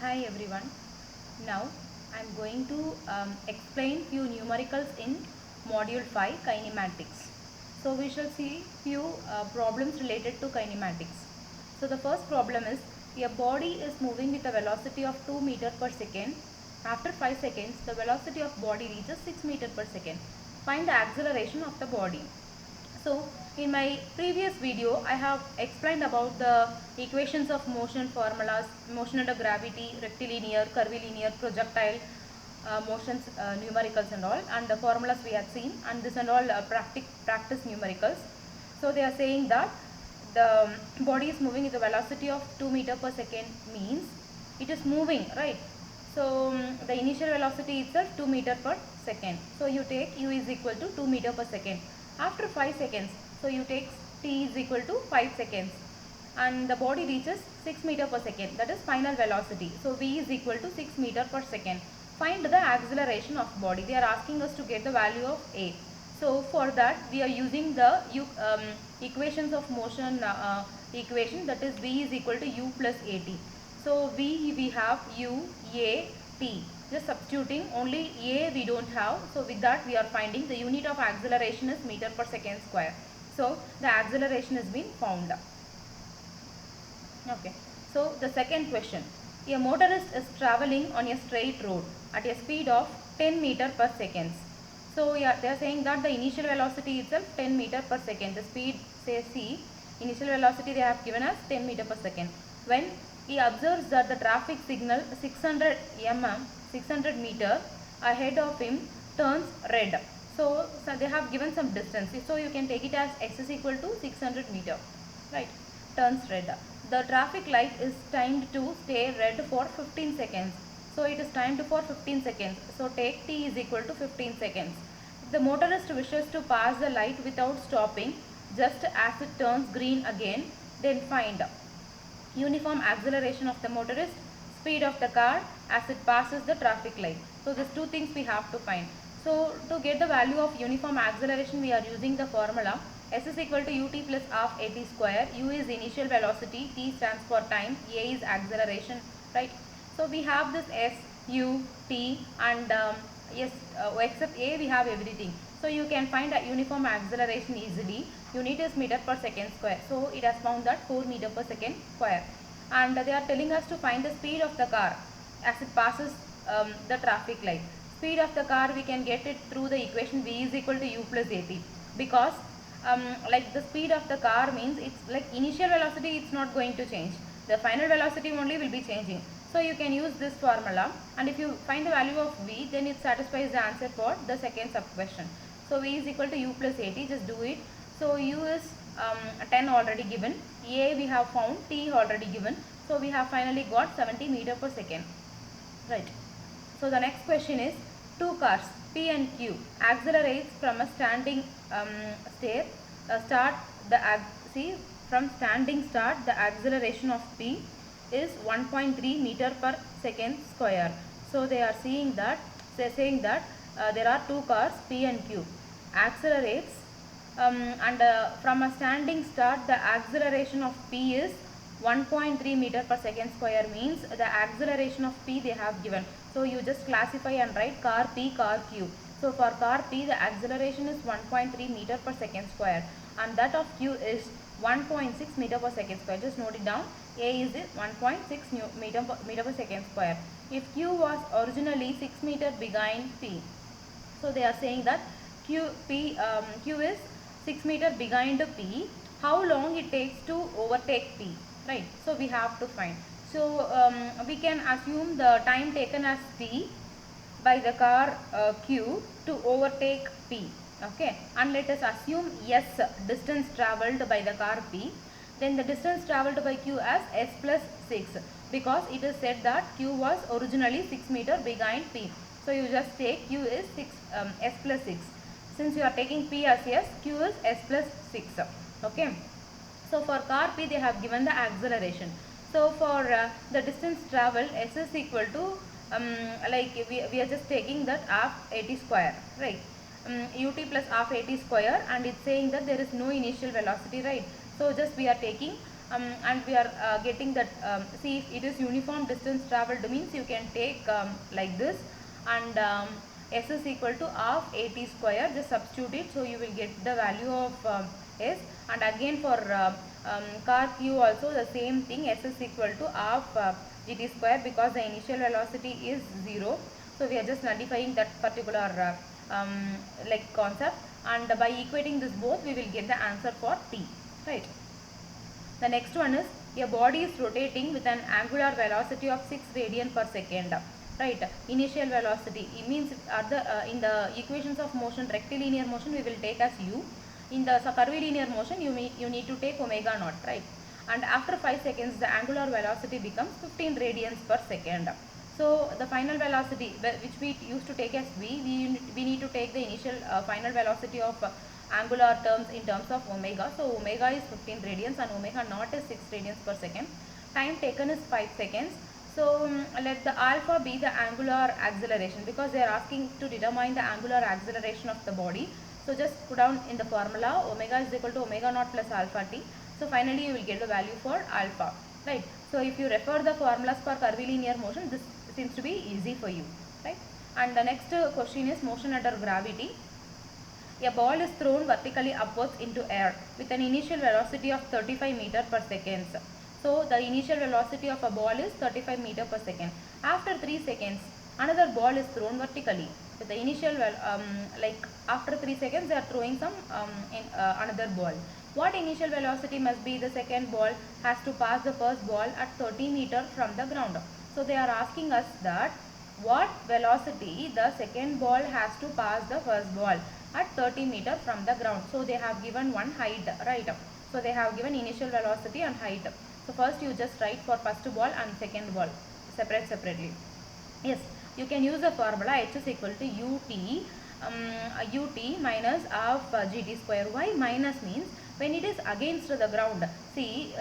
Hi everyone. Now I am going to explain few numericals in module 5 kinematics. So we shall see few problems related to kinematics. So the first problem is a body is moving with a velocity of 2 meter per second. After 5 seconds the velocity of body reaches 6 meter per second. Find the acceleration of the body. So in my previous video I have explained about the equations of motion formulas, motion under gravity, rectilinear, curvilinear, projectile motions, numericals and all, and the formulas we had seen, and this and all practice numericals. So they are saying that the body is moving with a velocity of 2 meter per second means it is moving, right? So the initial velocity itself 2 meter per second. So you take u is equal to 2 meter per second. After 5 seconds, so you take t is equal to 5 seconds and the body reaches 6 meter per second, that is final velocity. So v is equal to 6 meter per second. Find the acceleration of body. They are asking us to get the value of a. So for that we are using the equations of motion equation, that is v is equal to u plus at. So we have u, a, t. Just substituting, only a we don't have. So with that we are finding the unit of acceleration is meter per second square. So the acceleration has been found. Okay. So the second question. A motorist is traveling on a straight road at a speed of 10 meter per second. So yeah, they are saying that the initial velocity itself 10 meter per second. The speed, say c, initial velocity they have given us 10 meter per second. When he observes that the traffic signal 600 meter ahead of him turns red. So they have given some distance. So you can take it as x is equal to 600 meter, right? Turns red. The traffic light is timed to stay red for 15 seconds. So it is timed for 15 seconds. So take t is equal to 15 seconds. If the motorist wishes to pass the light without stopping, just as it turns green again, then find uniform acceleration of the motorist, speed of the car as it passes the traffic light. So these two things we have to find. So to get the value of uniform acceleration we are using the formula s is equal to ut plus half at square. U is initial velocity, t stands for time, a is acceleration, right? So we have this s, u, t and yes, except a we have everything. So you can find a uniform acceleration easily. Unit is meter per second square. So it has found that 4 meter per second square. And they are telling us to find the speed of the car as it passes the traffic light. Speed of the car we can get it through the equation v is equal to u plus at, because like the speed of the car means it's like initial velocity it's not going to change. The final velocity only will be changing. So you can use this formula, and if you find the value of v, then it satisfies the answer for the second sub question. So v is equal to u plus at, just do it. So u is 10 already given, a we have found, t already given. So we have finally got 70 meter per second, right? So the next question is, two cars P and Q accelerates from a standing start. See, from standing start the acceleration of P is 1.3 meter per second square. So they are saying that there are two cars P and Q accelerates and from a standing start the acceleration of P is 1.3 meter per second square, means the acceleration of P they have given. So you just classify and write car P, car Q. So for car P the acceleration is 1.3 meter per second square and that of Q is 1.6 meter per second square. Just note it down. A is 1.6 meter per second square. If Q was originally 6 meter behind P, so they are saying that Q is 6 meter behind P. How long it takes to overtake P, right? So we have to find. So we can assume the time taken as t by the car Q to overtake P. Okay, and let us assume s, distance travelled by the car P. Then the distance travelled by Q as s plus 6, because it is said that Q was originally 6 meter behind P. So you just take Q is s plus 6. Since you are taking P as s, Q is s plus 6. Okay. So for car P they have given the acceleration. So for the distance travelled, s is equal to like we are just taking that half at square, right? Ut plus half at square, and it's saying that there is no initial velocity, right? So just we are taking and we are getting that, see, if it is uniform distance traveled means you can take like this, and S is equal to half AT square, just substitute it, so you will get the value of S. And again for car Q also the same thing, S is equal to half GT square, because the initial velocity is 0, so we are just nullifying that particular like concept, and by equating this both we will get the answer for T, right. The next one is, a body is rotating with an angular velocity of 6 radian per second, right. Initial velocity, it means at the in the equations of motion, rectilinear motion we will take as u, in the curvilinear motion you need to take omega naught, right. And after 5 seconds the angular velocity becomes 15 radians per second. So the final velocity which we used to take as v, we need to take the initial final velocity of angular terms in terms of omega. So omega is 15 radians and omega naught is 6 radians per second. Time taken is 5 seconds. So let the alpha be the angular acceleration, because they are asking to determine the angular acceleration of the body. So just put down in the formula, omega is equal to omega naught plus alpha t. So finally you will get the value for alpha, right. So if you refer the formulas for curvilinear motion, this seems to be easy for you, right. And the next question is motion under gravity. A ball is thrown vertically upwards into air with an initial velocity of 35 meter per second. So the initial velocity of a ball is 35 meter per second. After 3 seconds, another ball is thrown vertically with the initial like after 3 seconds they are throwing some another ball. What initial velocity must be? The second ball has to pass the first ball at 30 meter from the ground. So they are asking us that what velocity the second ball has to pass the first ball at 30 meter from the ground. So they have given one height, right. So they have given initial velocity and height. So first you just write for first ball and second ball separately. Yes, you can use the formula h is equal to ut minus half gt square. Why minus means? When it is against the ground, see,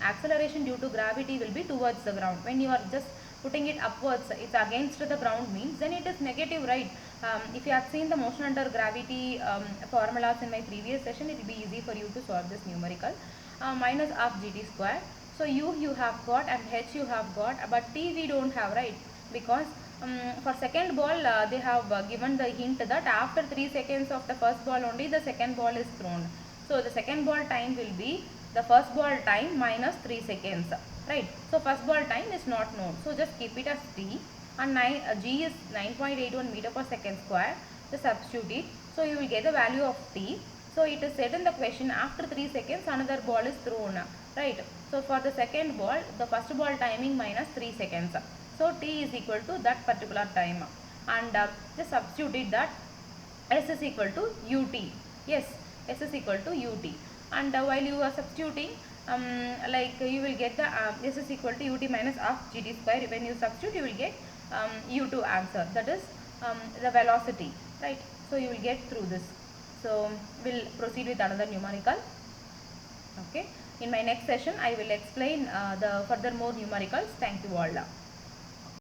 acceleration due to gravity will be towards the ground. When you are just putting it upwards, it's against the ground means then it is negative, right. If you have seen the motion under gravity formulas in my previous session, it will be easy for you to solve this numerical. Minus half gt square. So u you have got and h you have got, but t we don't have, right, because for second ball they have given the hint that after 3 seconds of the first ball only the second ball is thrown. So the second ball time will be the first ball time minus 3 seconds, right. So first ball time is not known, so just keep it as t, and g is 9.81 meter per second square. Just substitute it, so you will get the value of t. So it is said in the question, after 3 seconds another ball is thrown, right. So for the second ball, the first ball timing minus 3 seconds. So t is equal to that particular time, and just substitute it that s is equal to ut. Yes, s is equal to ut, and while you are substituting, like you will get the s is equal to ut minus half gt square. When you substitute, you will get u2 answer, that is the velocity, right. So you will get through this. So we'll proceed with another numerical. Okay, in my next session I will explain the further more numericals. Thank you all.